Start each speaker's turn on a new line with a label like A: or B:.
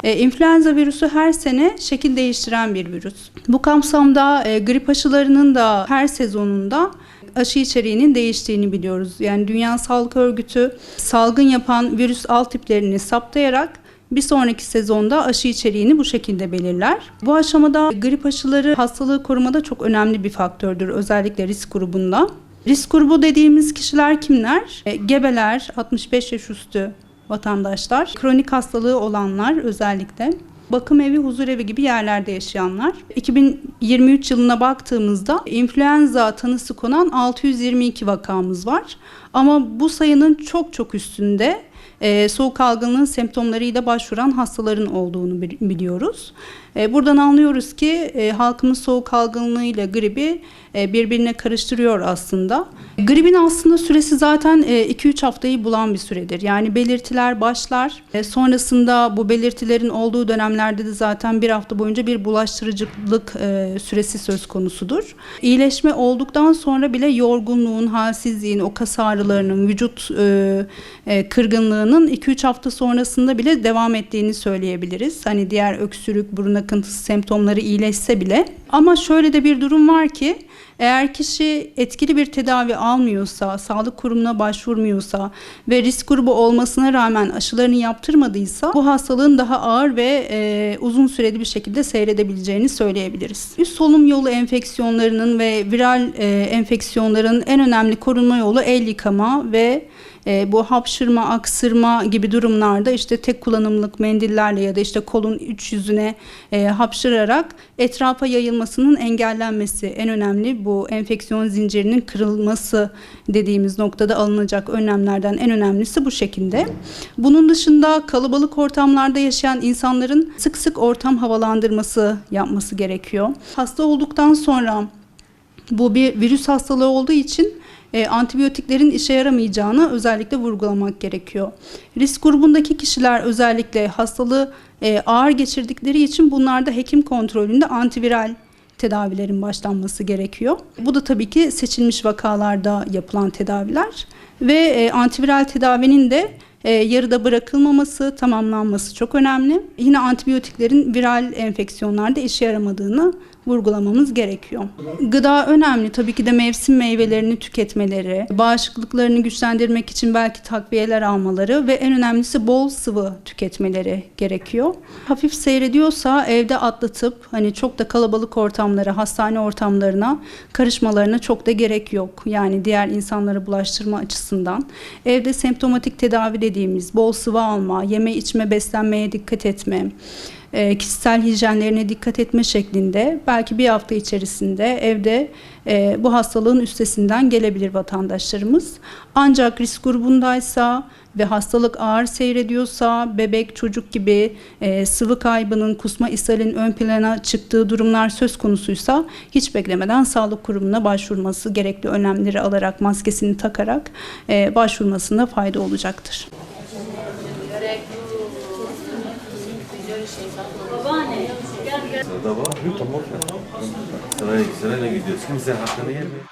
A: İnfluenza virüsü her sene şekil değiştiren bir virüs. Bu kapsamda grip aşılarının da her sezonunda aşı içeriğinin değiştiğini biliyoruz. Yani Dünya Sağlık Örgütü salgın yapan virüs alt tiplerini saptayarak bir sonraki sezonda aşı içeriğini bu şekilde belirler. Bu aşamada grip aşıları hastalığı korumada çok önemli bir faktördür, özellikle risk grubunda. Risk grubu dediğimiz kişiler kimler? Gebeler, 65 yaş üstü vatandaşlar, kronik hastalığı olanlar özellikle, bakım evi, huzurevi gibi yerlerde yaşayanlar. 2023 yılına baktığımızda influenza tanısı konan 622 vakamız var. Ama bu sayının çok çok üstünde soğuk algınlığın semptomlarıyla başvuran hastaların olduğunu biliyoruz. Buradan anlıyoruz ki halkımız soğuk algınlığı ile gribi birbirine karıştırıyor aslında. Gribin aslında süresi zaten 2-3 haftayı bulan bir süredir. Yani belirtiler başlar. Sonrasında bu belirtilerin olduğu dönemlerde de zaten bir hafta boyunca bir bulaştırıcılık süresi söz konusudur. İyileşme olduktan sonra bile yorgunluğun, halsizliğin, o kas ağrılarının, vücut kırgınlığının 2-3 hafta sonrasında bile devam ettiğini söyleyebiliriz. Hani diğer öksürük, burun akıntısı semptomları iyileşse bile. Ama şöyle de bir durum var ki, eğer kişi etkili bir tedavi almıyorsa, sağlık kurumuna başvurmuyorsa ve risk grubu olmasına rağmen aşılarını yaptırmadıysa bu hastalığın daha ağır ve uzun süreli bir şekilde seyredebileceğini söyleyebiliriz. Üst solunum yolu enfeksiyonlarının ve viral enfeksiyonların en önemli korunma yolu el yıkama ve bu hapşırma, aksırma gibi durumlarda işte tek kullanımlık mendillerle ya da işte kolun üç yüzüne hapşırarak etrafa yayılmasının engellenmesi en önemli, bu enfeksiyon zincirinin kırılması dediğimiz noktada alınacak önlemlerden en önemlisi bu şekilde. Bunun dışında kalabalık ortamlarda yaşayan insanların sık sık ortam havalandırması yapması gerekiyor. Hasta olduktan sonra bu bir virüs hastalığı olduğu için antibiyotiklerin işe yaramayacağını özellikle vurgulamak gerekiyor. Risk grubundaki kişiler özellikle hastalığı ağır geçirdikleri için bunlarda hekim kontrolünde antiviral tedavilerin başlanması gerekiyor. Bu da tabii ki seçilmiş vakalarda yapılan tedaviler ve antiviral tedavinin de yarıda bırakılmaması, tamamlanması çok önemli. Yine antibiyotiklerin viral enfeksiyonlarda işe yaramadığını vurgulamamız gerekiyor. Gıda önemli. Tabii ki de mevsim meyvelerini tüketmeleri, bağışıklıklarını güçlendirmek için belki takviyeler almaları ve en önemlisi bol sıvı tüketmeleri gerekiyor. Hafif seyrediyorsa evde atlatıp hani çok da kalabalık ortamlara, hastane ortamlarına karışmalarına çok da gerek yok. Yani diğer insanlara bulaştırma açısından. Evde semptomatik tedavi dediğimiz bol sıvı alma, yeme içme, beslenmeye dikkat etme, kişisel hijyenlerine dikkat etme şeklinde belki bir hafta içerisinde evde bu hastalığın üstesinden gelebilir vatandaşlarımız. Ancak risk grubundaysa ve hastalık ağır seyrediyorsa, bebek, çocuk gibi sıvı kaybının, kusma, ishalin ön plana çıktığı durumlar söz konusuysa hiç beklemeden sağlık kurumuna başvurması, gerekli önlemleri alarak, maskesini takarak başvurmasında fayda olacaktır.
B: Burada var. Sırayla gidiyoruz. Kimse hakkını yemiyor.